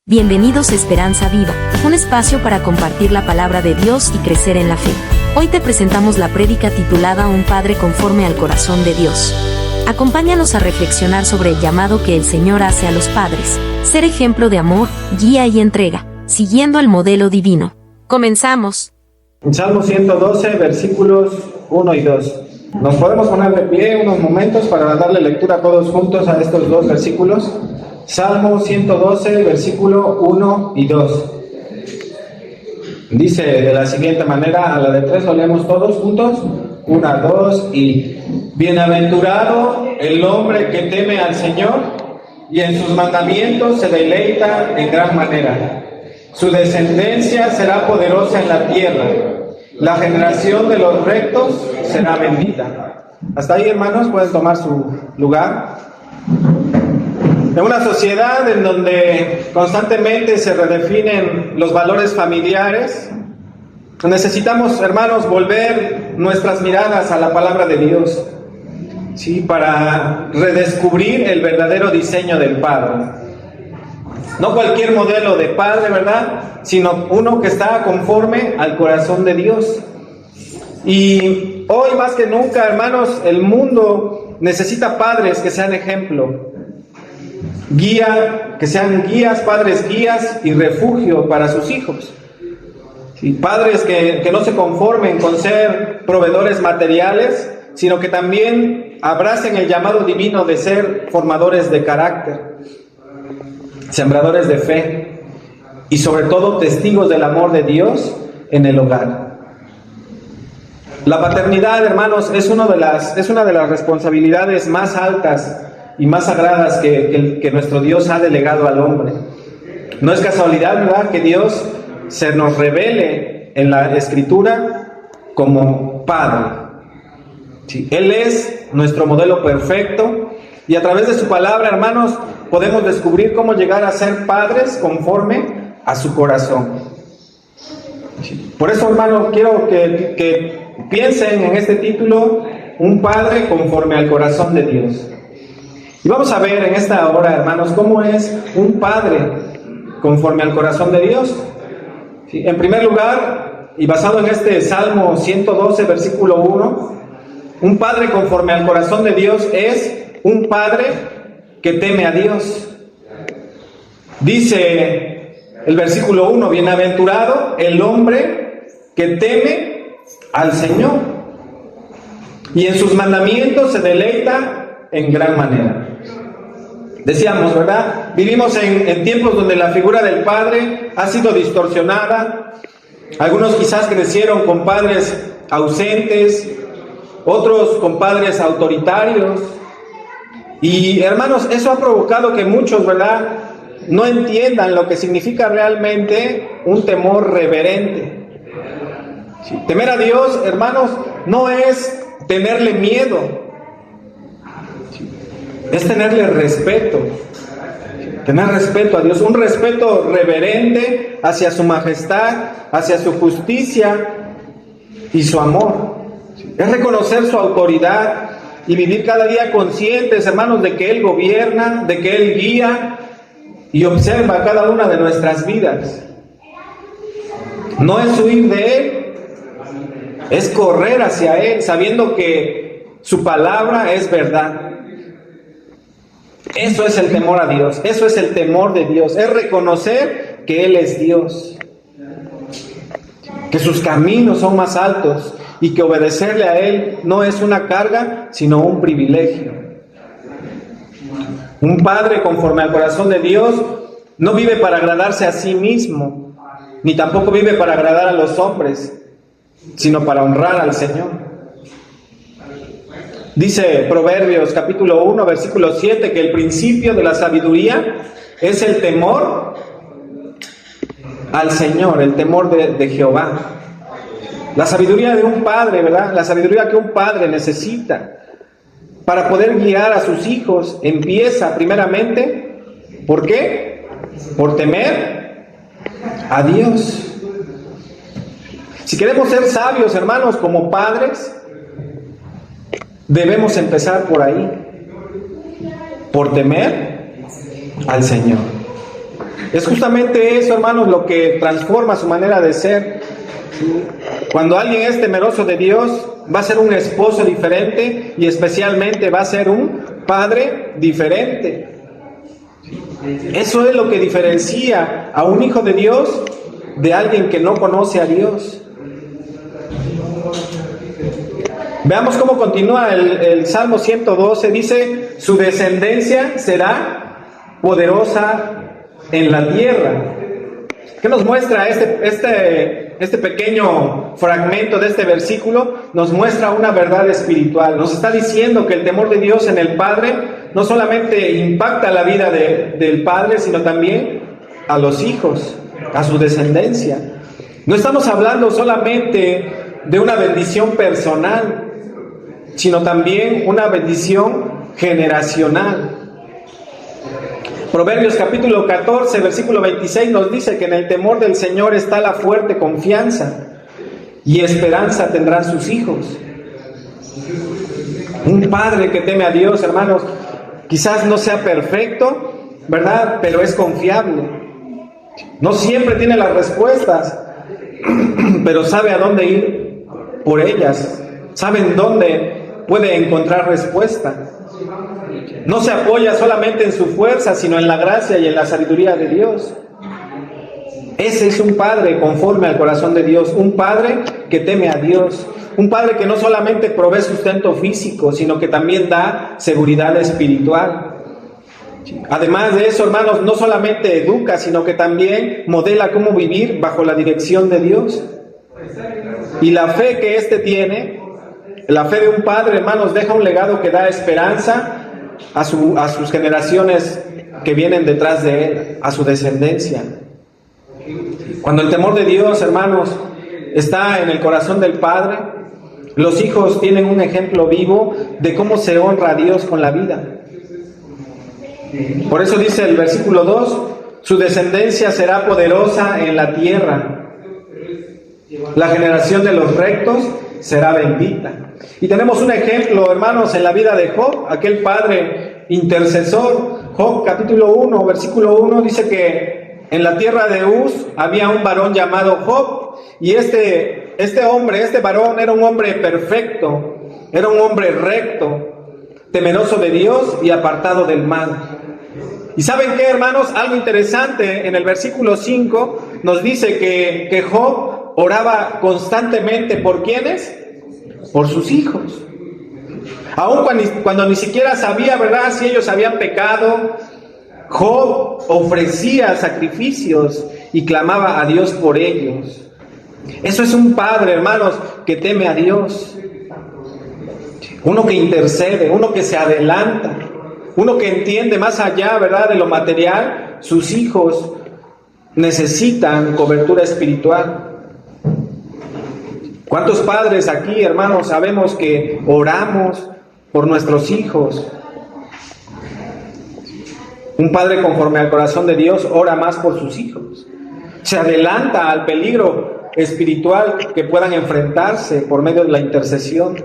Bienvenidos a Esperanza Viva, un espacio para compartir la palabra de Dios y crecer en la fe. Hoy te presentamos la prédica titulada Un Padre conforme al corazón de Dios. Acompáñanos a reflexionar sobre el llamado que el Señor hace a los padres, ser ejemplo de amor, guía y entrega, siguiendo el modelo divino. Comenzamos. Salmo 112, versículos 1 y 2. Nos podemos poner de pie unos momentos para darle lectura todos juntos a estos dos versículos. Salmo 112, versículo 1 y 2. Dice de la siguiente manera, a la de 3 lo leemos todos juntos. 1, 2 y... Bienaventurado el hombre que teme al Señor y en sus mandamientos se deleita en gran manera. Su descendencia será poderosa en la tierra. La generación de los rectos será bendita. Hasta ahí, hermanos, pueden tomar su lugar. En una sociedad en donde constantemente se redefinen los valores familiares, necesitamos, hermanos, volver nuestras miradas a la palabra de Dios, ¿sí? Para redescubrir el verdadero diseño del Padre. No cualquier modelo de padre, ¿verdad? Sino uno que está conforme al corazón de Dios. Y hoy más que nunca, hermanos, el mundo necesita padres que sean ejemplo. Que sean guías, padres guías y refugio para sus hijos. ¿Sí? Padres que no se conformen con ser proveedores materiales, sino que también abracen el llamado divino de ser formadores de carácter, sembradores de fe y sobre todo testigos del amor de Dios en el hogar. La paternidad, hermanos, es una de las responsabilidades más altas y más sagradas que nuestro Dios ha delegado al hombre. No es casualidad, ¿verdad?, que Dios se nos revele en la Escritura como Padre. Sí, Él es nuestro modelo perfecto y a través de su palabra, hermanos, podemos descubrir cómo llegar a ser padres conforme a su corazón. Sí. Por eso, hermanos, quiero que piensen en este título, un padre conforme al corazón de Dios. Y vamos a ver en esta hora, hermanos, cómo es un padre conforme al corazón de Dios. Sí, en primer lugar, y basado en este Salmo 112, versículo 1, un padre conforme al corazón de Dios es un padre que teme a Dios. Dice el versículo 1, bienaventurado el hombre que teme al Señor y en sus mandamientos se deleita en gran manera. Decíamos, ¿verdad? Vivimos en tiempos donde la figura del padre ha sido distorsionada. Algunos quizás crecieron con padres ausentes, otros con padres autoritarios. Y hermanos, eso ha provocado que muchos, ¿verdad?, no entiendan lo que significa realmente un temor reverente. Sí. Temer a Dios, hermanos, no es tenerle miedo. Es tenerle respeto, tener respeto a Dios, un respeto reverente hacia su majestad, hacia su justicia y su amor. Es reconocer su autoridad y vivir cada día conscientes, hermanos, de que Él gobierna, de que Él guía y observa cada una de nuestras vidas. No es huir de Él, es correr hacia Él, sabiendo que su palabra es verdad. Eso es el temor a Dios, eso es el temor de Dios, es reconocer que Él es Dios, que sus caminos son más altos y que obedecerle a Él no es una carga, sino un privilegio. Un padre conforme al corazón de Dios no vive para agradarse a sí mismo, ni tampoco vive para agradar a los hombres, sino para honrar al Señor. Dice Proverbios capítulo 1, versículo 7, que el principio de la sabiduría es el temor al Señor, el temor de Jehová. La sabiduría de un padre, ¿verdad? La sabiduría que un padre necesita para poder guiar a sus hijos empieza primeramente, ¿por qué? Por temer a Dios. Si queremos ser sabios, hermanos, como padres, debemos empezar por ahí, por temer al Señor. Es justamente eso, hermanos, lo que transforma su manera de ser. Cuando alguien es temeroso de Dios, va a ser un esposo diferente y especialmente va a ser un padre diferente. Eso es lo que diferencia a un hijo de Dios de alguien que no conoce a Dios. Veamos cómo continúa el Salmo 112. Dice, su descendencia será poderosa en la tierra. ¿Qué nos muestra este pequeño fragmento de este versículo? Nos muestra una verdad espiritual. Nos está diciendo que el temor de Dios en el Padre no solamente impacta la vida del Padre, sino también a los hijos, a su descendencia. No estamos hablando solamente de una bendición personal, sino también una bendición generacional. Proverbios capítulo 14, versículo 26 nos dice que en el temor del Señor está la fuerte confianza y esperanza tendrán sus hijos. Un padre que teme a Dios, hermanos, quizás no sea perfecto, ¿verdad? Pero es confiable. No siempre tiene las respuestas, pero sabe a dónde ir por ellas. Sabe en dónde puede encontrar respuesta. No se apoya solamente en su fuerza, sino en la gracia y en la sabiduría de Dios. Ese es un padre conforme al corazón de Dios, un padre que teme a Dios, un padre que no solamente provee sustento físico, sino que también da seguridad espiritual. Además de eso, hermanos, no solamente educa, sino que también modela cómo vivir bajo la dirección de Dios. Y la fe que éste tiene, la fe de un padre, hermanos, deja un legado que da esperanza a sus generaciones que vienen detrás de él, a su descendencia. Cuando el temor de Dios, hermanos, está en el corazón del Padre, los hijos tienen un ejemplo vivo de cómo se honra a Dios con la vida. Por eso dice el versículo 2, su descendencia será poderosa en la tierra. La generación de los rectos será bendita. Y tenemos un ejemplo, hermanos, en la vida de Job, aquel padre intercesor. Job capítulo 1, versículo 1 dice que en la tierra de Uz había un varón llamado Job, y este varón era un hombre perfecto, era un hombre recto, temeroso de Dios y apartado del mal. ¿Y saben qué, hermanos? Algo interesante, en el versículo 5 nos dice que Job oraba constantemente, ¿por quiénes? Por sus hijos. Aun cuando ni siquiera sabía, ¿verdad?, si ellos habían pecado, Job ofrecía sacrificios y clamaba a Dios por ellos. Eso es un padre, hermanos, que teme a Dios. Uno que intercede, uno que se adelanta, uno que entiende más allá, ¿verdad?, de lo material. Sus hijos necesitan cobertura espiritual. ¿Cuántos padres aquí, hermanos, sabemos que oramos por nuestros hijos? Un padre conforme al corazón de Dios ora más por sus hijos. Se adelanta al peligro espiritual que puedan enfrentarse por medio de la intercesión,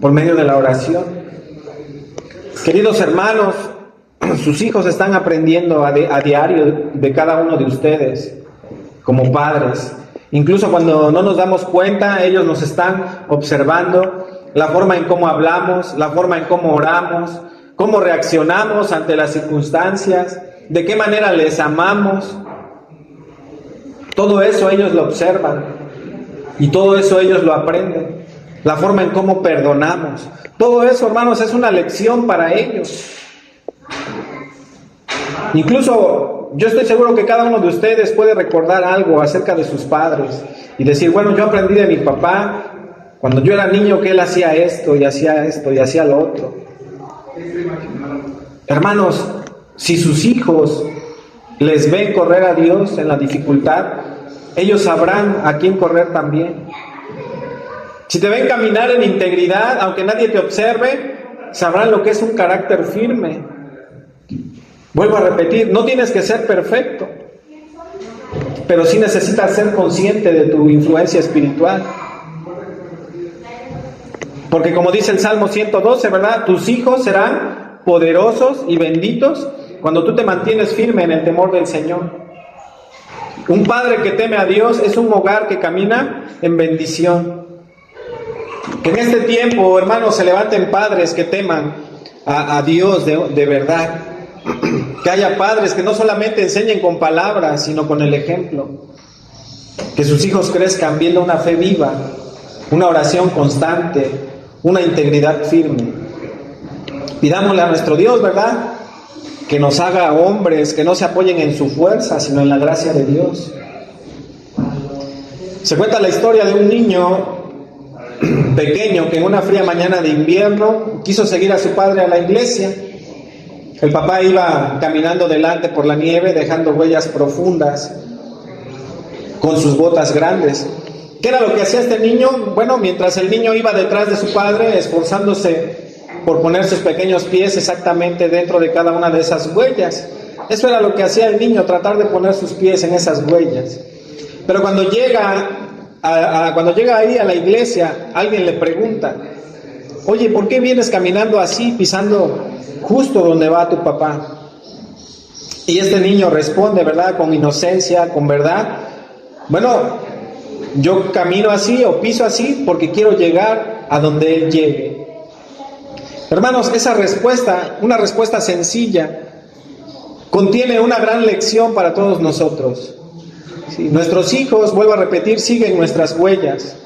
por medio de la oración. Queridos hermanos, sus hijos están aprendiendo a diario de cada uno de ustedes como padres. Incluso cuando no nos damos cuenta, ellos nos están observando la forma en cómo hablamos, la forma en cómo oramos, cómo reaccionamos ante las circunstancias, de qué manera les amamos. Todo eso ellos lo observan y todo eso ellos lo aprenden. La forma en cómo perdonamos. Todo eso, hermanos, es una lección para ellos. Incluso yo estoy seguro que cada uno de ustedes puede recordar algo acerca de sus padres y decir, bueno, yo aprendí de mi papá cuando yo era niño que él hacía esto y hacía lo otro. Hermanos, si sus hijos les ven correr a Dios en la dificultad, ellos sabrán a quién correr también. Si te ven caminar en integridad, aunque nadie te observe, sabrán lo que es un carácter firme. Vuelvo a repetir, no tienes que ser perfecto, pero sí necesitas ser consciente de tu influencia espiritual. Porque como dice el Salmo 112, ¿verdad? Tus hijos serán poderosos y benditos cuando tú te mantienes firme en el temor del Señor. Un padre que teme a Dios es un hogar que camina en bendición. Que en este tiempo, hermanos, se levanten padres que teman a Dios de verdad. Que haya padres que no solamente enseñen con palabras, sino con el ejemplo. Que sus hijos crezcan viendo una fe viva, una oración constante, una integridad firme. Pidámosle a nuestro Dios, ¿verdad?, que nos haga hombres que no se apoyen en su fuerza, sino en la gracia de Dios. Se cuenta la historia de un niño pequeño que en una fría mañana de invierno quiso seguir a su padre a la iglesia. El papá iba caminando delante por la nieve, dejando huellas profundas con sus botas grandes. ¿Qué era lo que hacía este niño? Bueno, mientras el niño iba detrás de su padre, esforzándose por poner sus pequeños pies exactamente dentro de cada una de esas huellas. Eso era lo que hacía el niño, tratar de poner sus pies en esas huellas. Pero cuando llega ahí a la iglesia, alguien le pregunta: oye, ¿por qué vienes caminando así, pisando justo donde va tu papá? Y este niño responde, ¿verdad?, con inocencia, con verdad: bueno, yo camino así o piso así porque quiero llegar a donde él llegue. Hermanos, esa respuesta, una respuesta sencilla, contiene una gran lección para todos nosotros. Sí, nuestros hijos, vuelvo a repetir, siguen nuestras huellas.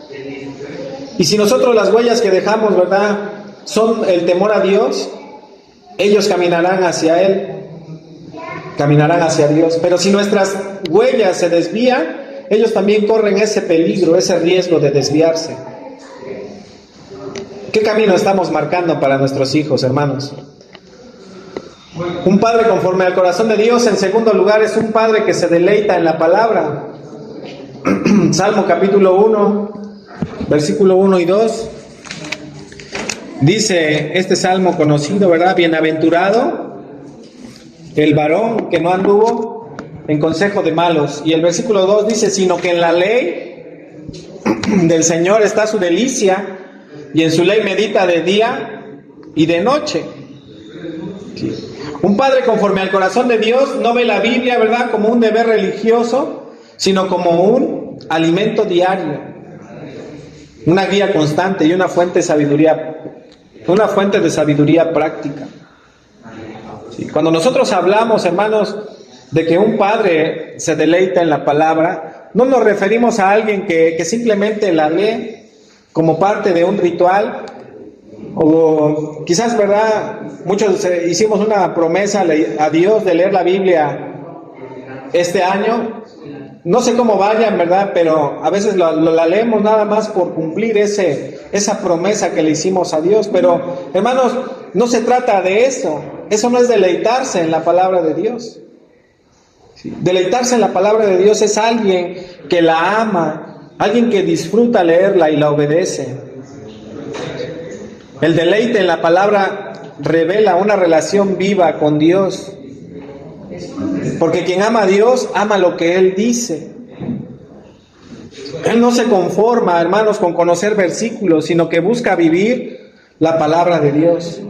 Y si nosotros las huellas que dejamos, ¿verdad?, son el temor a Dios, ellos caminarán hacia Él, caminarán hacia Dios. Pero si nuestras huellas se desvían, ellos también corren ese peligro, ese riesgo de desviarse. ¿Qué camino estamos marcando para nuestros hijos, hermanos? Un padre conforme al corazón de Dios, en segundo lugar, es un padre que se deleita en la palabra. Salmo capítulo 1, versículo 1 y 2. Dice este salmo conocido, ¿verdad? Bienaventurado el varón que no anduvo en consejo de malos. Y el versículo 2 dice: sino que en la ley del Señor está su delicia, y en su ley medita de día y de noche. Sí. Un padre conforme al corazón de Dios no ve la Biblia, ¿verdad?, como un deber religioso, sino como un alimento diario, una guía constante y una fuente de sabiduría práctica. Sí. Cuando nosotros hablamos, hermanos, de que un padre se deleita en la palabra, no nos referimos a alguien que simplemente la lee como parte de un ritual, o quizás, ¿verdad?, muchos hicimos una promesa a Dios de leer la Biblia este año. No sé cómo vayan, ¿verdad?, pero a veces la leemos nada más por cumplir esa promesa que le hicimos a Dios. Pero, hermanos, no se trata de eso. Eso no es deleitarse en la palabra de Dios. Deleitarse en la palabra de Dios es alguien que la ama, alguien que disfruta leerla y la obedece. El deleite en la palabra revela una relación viva con Dios. Porque quien ama a Dios, ama lo que Él dice. Él no se conforma, hermanos, con conocer versículos, sino que busca vivir la palabra de Dios.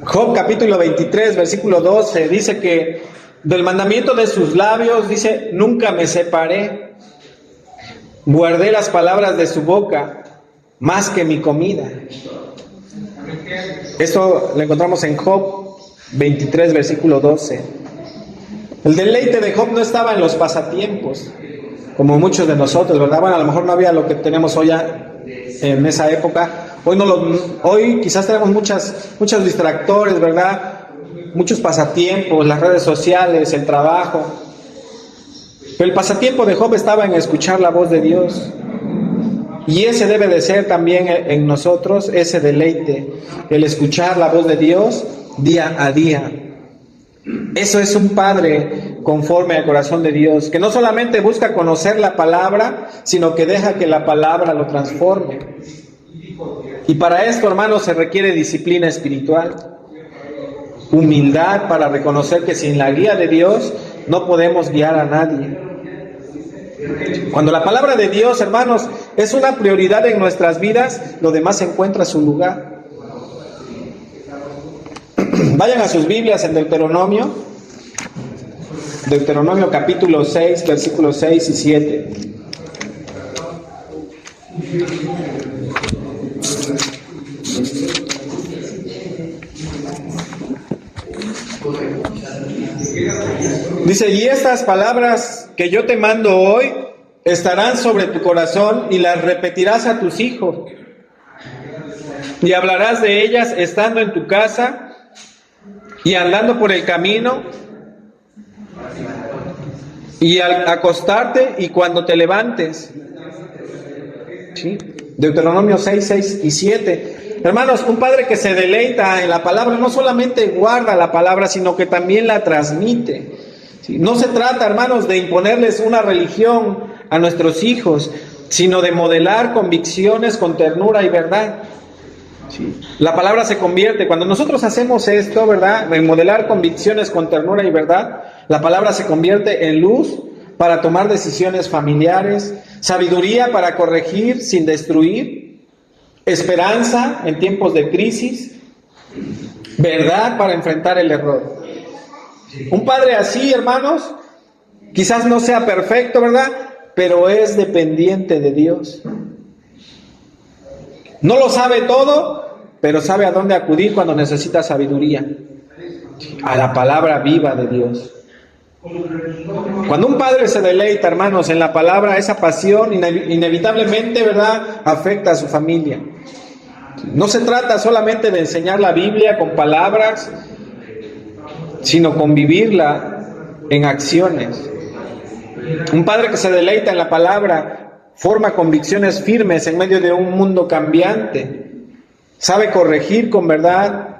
Job capítulo 23, versículo 12, dice que del mandamiento de sus labios, dice: nunca me separé, guardé las palabras de su boca más que mi comida. Esto lo encontramos en Job 23, versículo 12. El deleite de Job no estaba en los pasatiempos, como muchos de nosotros, ¿verdad? Bueno, a lo mejor no había lo que tenemos hoy en esa época. Hoy quizás tenemos muchos distractores, ¿verdad?, muchos pasatiempos, las redes sociales, el trabajo. Pero el pasatiempo de Job estaba en escuchar la voz de Dios. Y ese debe de ser también en nosotros, ese deleite, el escuchar la voz de Dios día a día. Eso es un padre conforme al corazón de Dios, que no solamente busca conocer la palabra, sino que deja que la palabra lo transforme. Y para esto, hermanos, se requiere disciplina espiritual, humildad para reconocer que sin la guía de Dios no podemos guiar a nadie. Cuando la palabra de Dios, hermanos, es una prioridad en nuestras vidas, lo demás encuentra su lugar. Vayan a sus Biblias en Deuteronomio capítulo 6, versículos 6 y 7. Dice, y estas palabras que yo te mando hoy estarán sobre tu corazón y las repetirás a tus hijos. Y hablarás de ellas estando en tu casa y andando por el camino y al acostarte y cuando te levantes. ¿Sí? Deuteronomio 6, 6 y 7. Hermanos, un padre que se deleita en la palabra no solamente guarda la palabra, sino que también la transmite. ¿Sí? No se trata, hermanos, de imponerles una religión a nuestros hijos, sino de modelar convicciones con ternura y verdad. ¿Sí? La palabra se convierte, cuando nosotros hacemos esto, ¿verdad?, de modelar convicciones con ternura y verdad, la palabra se convierte en luz para tomar decisiones familiares, sabiduría para corregir sin destruir, esperanza en tiempos de crisis, verdad para enfrentar el error. Un padre así, hermanos, quizás no sea perfecto, ¿verdad?, pero es dependiente de Dios. No lo sabe todo, pero sabe a dónde acudir cuando necesita sabiduría. A la palabra viva de Dios. Cuando un padre se deleita, hermanos, en la palabra, esa pasión inevitablemente, ¿verdad?, afecta a su familia. No se trata solamente de enseñar la Biblia con palabras, sino con vivirla en acciones. Un padre que se deleita en la palabra forma convicciones firmes en medio de un mundo cambiante. Sabe corregir con verdad,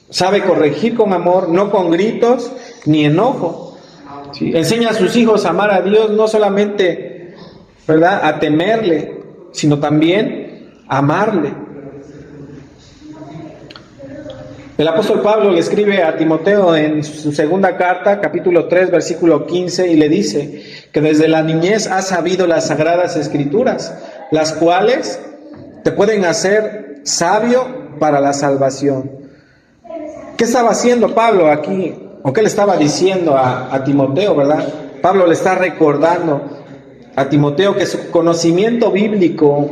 sabe corregir con amor, no con gritos ni enojo. ¿Sí? Enseña a sus hijos a amar a Dios, no solamente, ¿verdad?, a temerle, sino también a amarle. El apóstol Pablo le escribe a Timoteo en su segunda carta, capítulo 3, versículo 15, y le dice que desde la niñez has sabido las sagradas escrituras, las cuales te pueden hacer sabio para la salvación. ¿Qué estaba haciendo Pablo aquí? ¿O qué le estaba diciendo a Timoteo, verdad? Pablo le está recordando a Timoteo que su conocimiento bíblico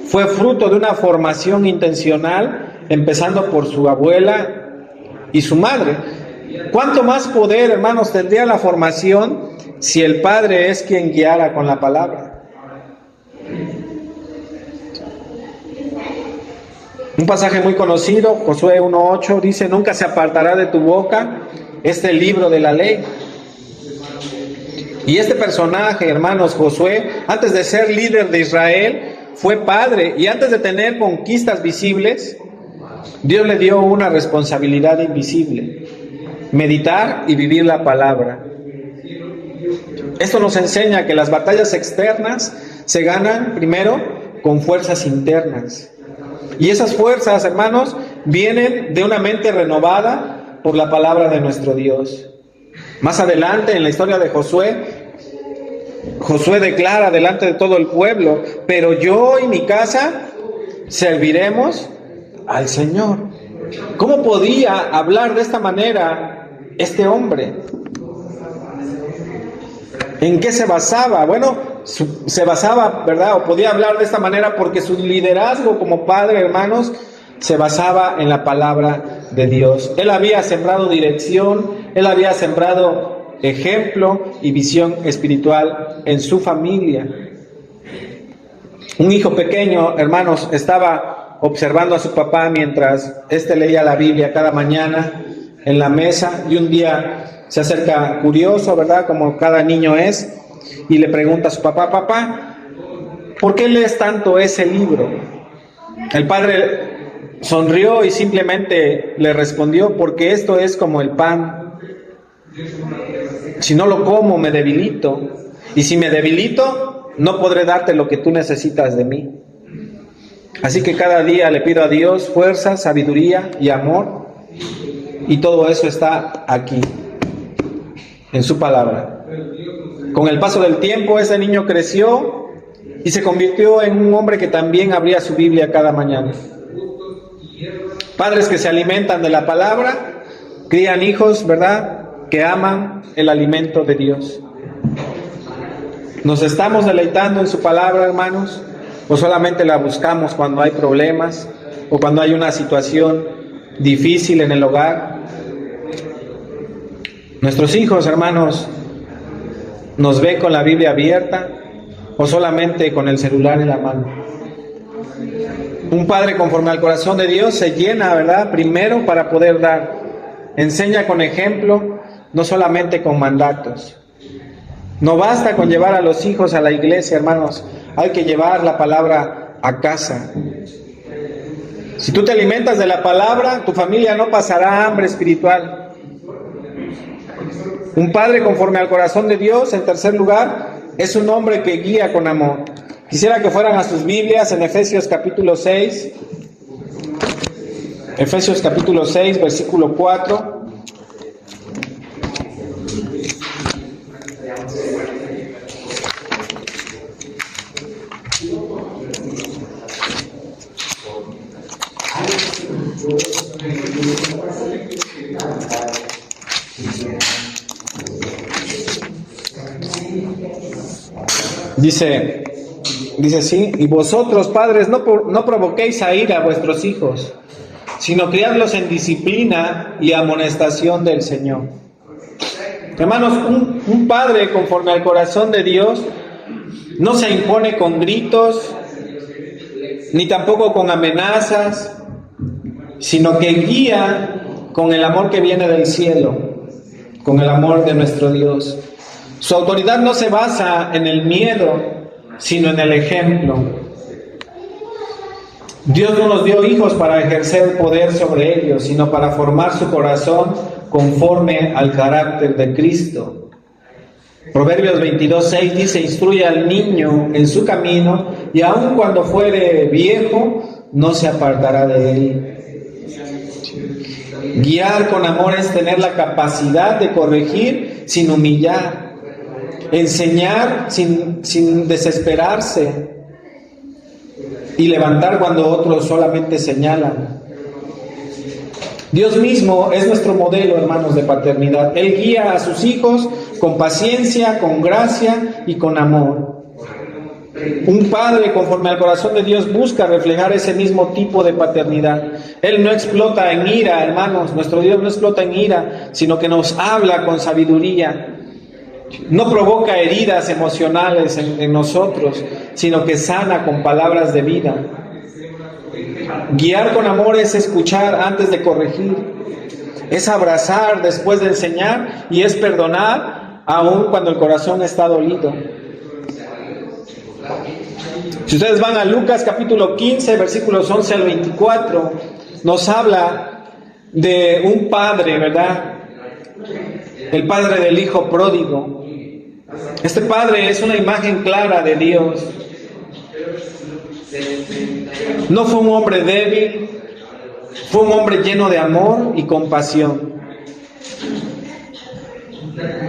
fue fruto de una formación intencional, empezando por su abuela y su madre. ¿Cuánto más poder, hermanos, tendría la formación si el padre es quien guiara con la palabra? Un pasaje muy conocido, Josué 1:8, dice: nunca se apartará de tu boca este libro de la ley. Y este personaje, hermanos, Josué, antes de ser líder de Israel, fue padre, y antes de tener conquistas visibles, Dios le dio una responsabilidad invisible: meditar y vivir la palabra. Esto nos enseña que las batallas externas se ganan primero con fuerzas internas. Y esas fuerzas, hermanos, vienen de una mente renovada por la palabra de nuestro Dios. Más adelante, en la historia de Josué, Josué declara delante de todo el pueblo: pero yo y mi casa serviremos al Señor. ¿Cómo podía hablar de esta manera este hombre? ¿En qué se basaba? Bueno, se basaba, ¿verdad?, o podía hablar de esta manera porque su liderazgo como padre, hermanos, se basaba en la palabra de Dios. Él había sembrado dirección, él había sembrado ejemplo y visión espiritual en su familia. Un hijo pequeño, hermanos, estaba observando a su papá mientras éste leía la Biblia cada mañana en la mesa, y un día se acerca curioso, ¿verdad?, como cada niño es, y le pregunta a su papá: papá, ¿por qué lees tanto ese libro? El padre sonrió y simplemente le respondió: porque esto es como el pan. Si no lo como, me debilito, y si me debilito, no podré darte lo que tú necesitas de mí. Así que cada día le pido a Dios fuerza, sabiduría y amor, y todo eso está aquí, en su palabra. Con el paso del tiempo, ese niño creció y se convirtió en un hombre que también abría su Biblia cada mañana. Padres que se alimentan de la palabra crían hijos, ¿verdad?, que aman el alimento de Dios. ¿Nos estamos deleitando en su palabra, hermanos? ¿O solamente la buscamos cuando hay problemas o cuando hay una situación difícil en el hogar? Nuestros hijos, hermanos, ¿nos ven con la Biblia abierta o solamente con el celular en la mano? Un padre conforme al corazón de Dios se llena, ¿verdad?, primero para poder dar. Enseña con ejemplo, no solamente con mandatos. No basta con llevar a los hijos a la iglesia, hermanos. Hay que llevar la palabra a casa. Si tú te alimentas de la palabra, tu familia no pasará hambre espiritual. Un padre conforme al corazón de Dios, en tercer lugar, es un hombre que guía con amor. Quisiera que fueran a sus Biblias en Efesios capítulo 6. Efesios capítulo 6, versículo 4. Dice así: y vosotros, padres, no provoquéis a ira a vuestros hijos, sino criadlos en disciplina y amonestación del Señor. Hermanos, un padre conforme al corazón de Dios no se impone con gritos, ni tampoco con amenazas, sino que guía con el amor que viene del cielo, con el amor de nuestro Dios. Su autoridad no se basa en el miedo, sino en el ejemplo. Dios no nos dio hijos para ejercer poder sobre ellos, sino para formar su corazón conforme al carácter de Cristo. Proverbios 22:6 dice: instruye al niño en su camino, y aun cuando fuere viejo, no se apartará de él. Guiar con amor es tener la capacidad de corregir sin humillar. Enseñar sin desesperarse y levantar cuando otros solamente señalan. Dios mismo es nuestro modelo, hermanos, de paternidad. Él guía a sus hijos con paciencia, con gracia y con amor. Un padre conforme al corazón de Dios busca reflejar ese mismo tipo de paternidad. Él no explota en ira, hermanos. Nuestro Dios no explota en ira, sino que nos habla con sabiduría. No provoca heridas emocionales en nosotros, sino que sana con palabras de vida. Guiar con amor es escuchar antes de corregir, es abrazar después de enseñar y es perdonar aun cuando el corazón está dolido. Si ustedes van a Lucas capítulo 15, versículos 11 al 24, nos habla de un padre, ¿verdad? El padre del hijo pródigo. Este padre es una imagen clara de Dios. No fue un hombre débil, fue un hombre lleno de amor y compasión.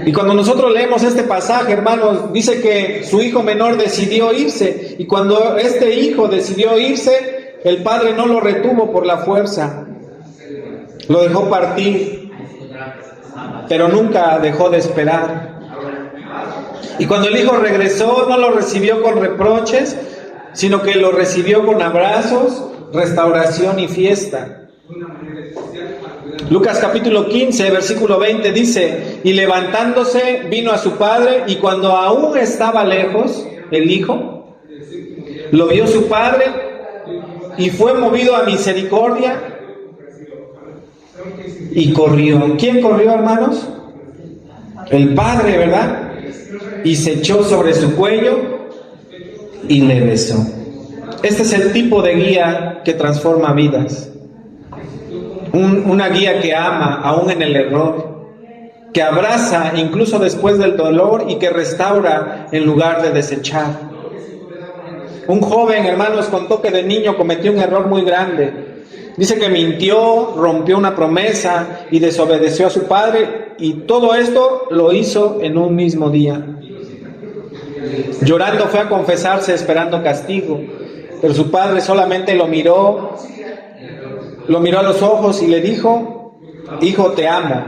Y cuando nosotros leemos este pasaje, hermanos, dice que su hijo menor decidió irse. Y cuando este hijo decidió irse, el padre no lo retuvo por la fuerza. Lo dejó partir, pero nunca dejó de esperar. Y cuando el hijo regresó, no lo recibió con reproches, sino que lo recibió con abrazos, restauración y fiesta. Lucas capítulo 15, versículo 20 dice: y levantándose vino a su padre, y cuando aún estaba lejos el hijo, lo vio su padre y fue movido a misericordia y corrió. ¿Quién corrió, hermanos? El padre, ¿verdad? Y se echó sobre su cuello y le besó. Este es el tipo de guía que transforma vidas. Una guía que ama aún en el error, que abraza incluso después del dolor y que restaura en lugar de desechar. Un joven, hermanos, contó que de niño cometió un error muy grande. Dice que mintió, rompió una promesa y desobedeció a su padre, y todo esto lo hizo en un mismo día. Llorando fue a confesarse esperando castigo, pero su padre solamente lo miró a los ojos y le dijo: hijo, te amo.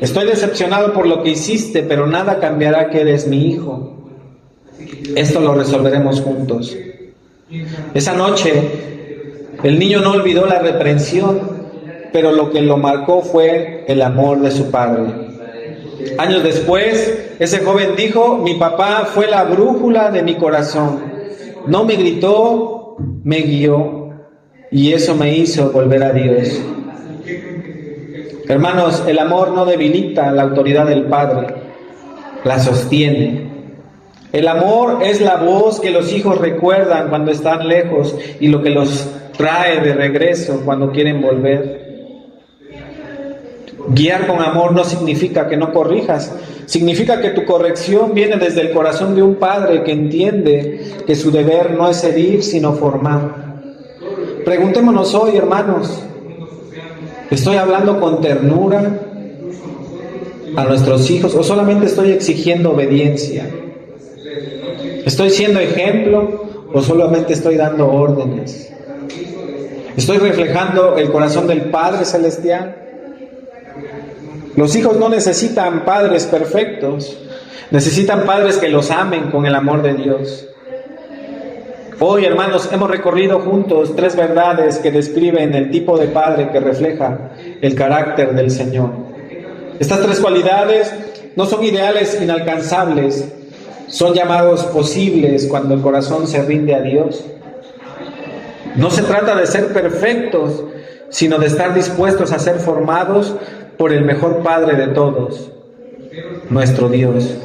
Estoy decepcionado por lo que hiciste, pero nada cambiará que eres mi hijo. Esto lo resolveremos juntos. Esa noche, el niño no olvidó la reprensión, pero lo que lo marcó fue el amor de su padre. Años después, ese joven dijo: mi papá fue la brújula de mi corazón. No me gritó, me guió, y eso me hizo volver a Dios. Hermanos, el amor no debilita la autoridad del Padre, la sostiene. El amor es la voz que los hijos recuerdan cuando están lejos y lo que los trae de regreso cuando quieren volver. Guiar con amor no significa que no corrijas, significa que tu corrección viene desde el corazón de un padre que entiende que su deber no es herir, sino formar. Preguntémonos hoy, hermanos, ¿estoy hablando con ternura a nuestros hijos o solamente estoy exigiendo obediencia? ¿Estoy siendo ejemplo o solamente estoy dando órdenes? ¿Estoy reflejando el corazón del Padre Celestial? Los hijos no necesitan padres perfectos, necesitan padres que los amen con el amor de Dios. Hoy, hermanos, hemos recorrido juntos 3 verdades que describen el tipo de padre que refleja el carácter del Señor. Estas 3 cualidades no son ideales inalcanzables, son llamados posibles cuando el corazón se rinde a Dios. No se trata de ser perfectos, sino de estar dispuestos a ser formados por el mejor Padre de todos, nuestro Dios.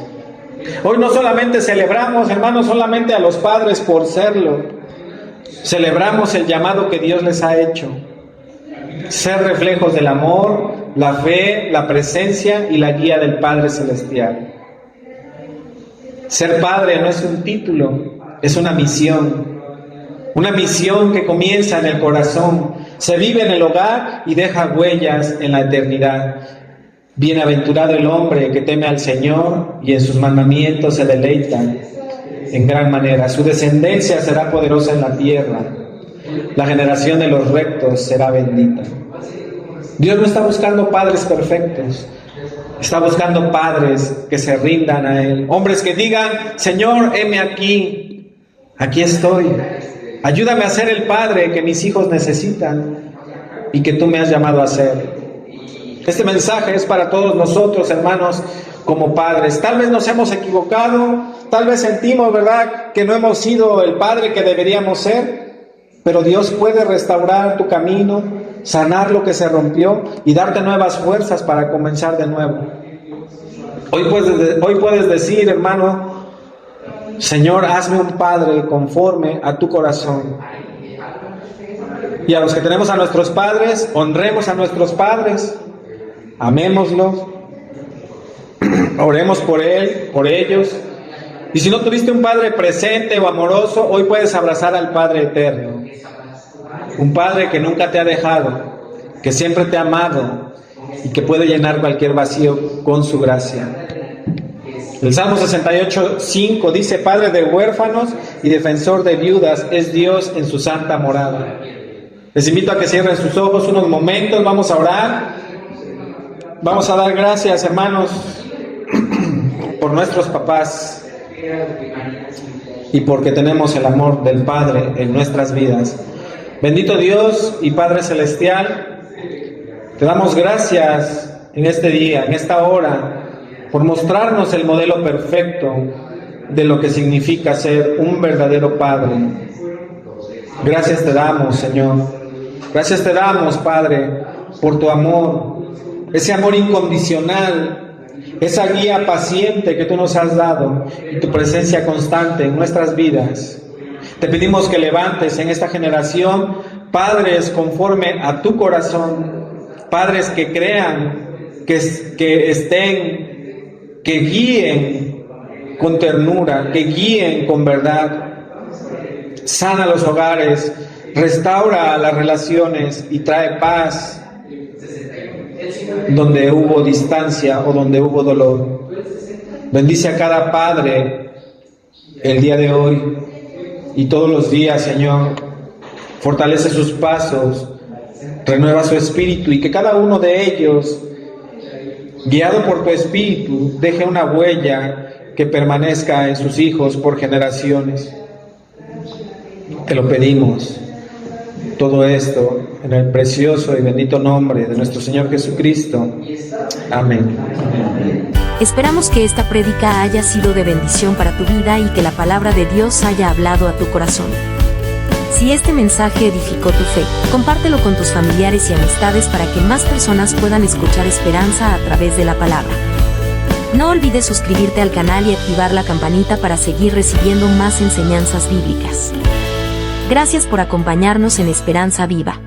Hoy no solamente celebramos, hermanos, solamente a los padres por serlo, celebramos el llamado que Dios les ha hecho, ser reflejos del amor, la fe, la presencia y la guía del Padre Celestial. Ser padre no es un título, es una misión que comienza en el corazón, se vive en el hogar y deja huellas en la eternidad. Bienaventurado el hombre que teme al Señor y en sus mandamientos se deleita en gran manera. Su descendencia será poderosa en la tierra, la generación de los rectos será bendita. Dios no está buscando padres perfectos, está buscando padres que se rindan a Él, hombres que digan: Señor, heme aquí, aquí estoy, ayúdame a ser el padre que mis hijos necesitan y que tú me has llamado a ser. Este mensaje es para todos nosotros, hermanos, como padres. Tal vez nos hemos equivocado, tal vez sentimos, ¿verdad?, que no hemos sido el padre que deberíamos ser, pero Dios puede restaurar tu camino, sanar lo que se rompió y darte nuevas fuerzas para comenzar de nuevo. Hoy puedes decir, hermano: Señor, hazme un padre conforme a tu corazón. Y a los que tenemos a nuestros padres, honremos a nuestros padres, amémoslos, oremos por él, por ellos. Y si no tuviste un padre presente o amoroso, hoy puedes abrazar al Padre eterno, un Padre que nunca te ha dejado, que siempre te ha amado y que puede llenar cualquier vacío con su gracia. El Salmo 68:5 dice: Padre de huérfanos y defensor de viudas es Dios en su santa morada. Les invito a que cierren sus ojos unos momentos, vamos a orar, vamos a dar gracias, hermanos, por nuestros papás y porque tenemos el amor del Padre en nuestras vidas. Bendito Dios y Padre Celestial, te damos gracias en este día, en esta hora, por mostrarnos el modelo perfecto de lo que significa ser un verdadero Padre. Gracias te damos, Señor. Gracias te damos, Padre, por tu amor, ese amor incondicional, esa guía paciente que tú nos has dado y tu presencia constante en nuestras vidas. Te pedimos que levantes en esta generación padres conforme a tu corazón, padres que crean, que estén, que guíen con ternura, que guíen con verdad. Sana los hogares, restaura las relaciones y trae paz donde hubo distancia o donde hubo dolor. Bendice a cada padre el día de hoy y todos los días, Señor. Fortalece sus pasos, renueva su espíritu y que cada uno de ellos, guiado por tu espíritu, deje una huella que permanezca en sus hijos por generaciones. Te lo pedimos, todo esto en el precioso y bendito nombre de nuestro Señor Jesucristo. Amén. Esperamos que esta prédica haya sido de bendición para tu vida y que la palabra de Dios haya hablado a tu corazón. Si este mensaje edificó tu fe, compártelo con tus familiares y amistades para que más personas puedan escuchar esperanza a través de la palabra. No olvides suscribirte al canal y activar la campanita para seguir recibiendo más enseñanzas bíblicas. Gracias por acompañarnos en Esperanza Viva.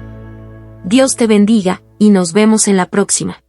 Dios te bendiga, y nos vemos en la próxima.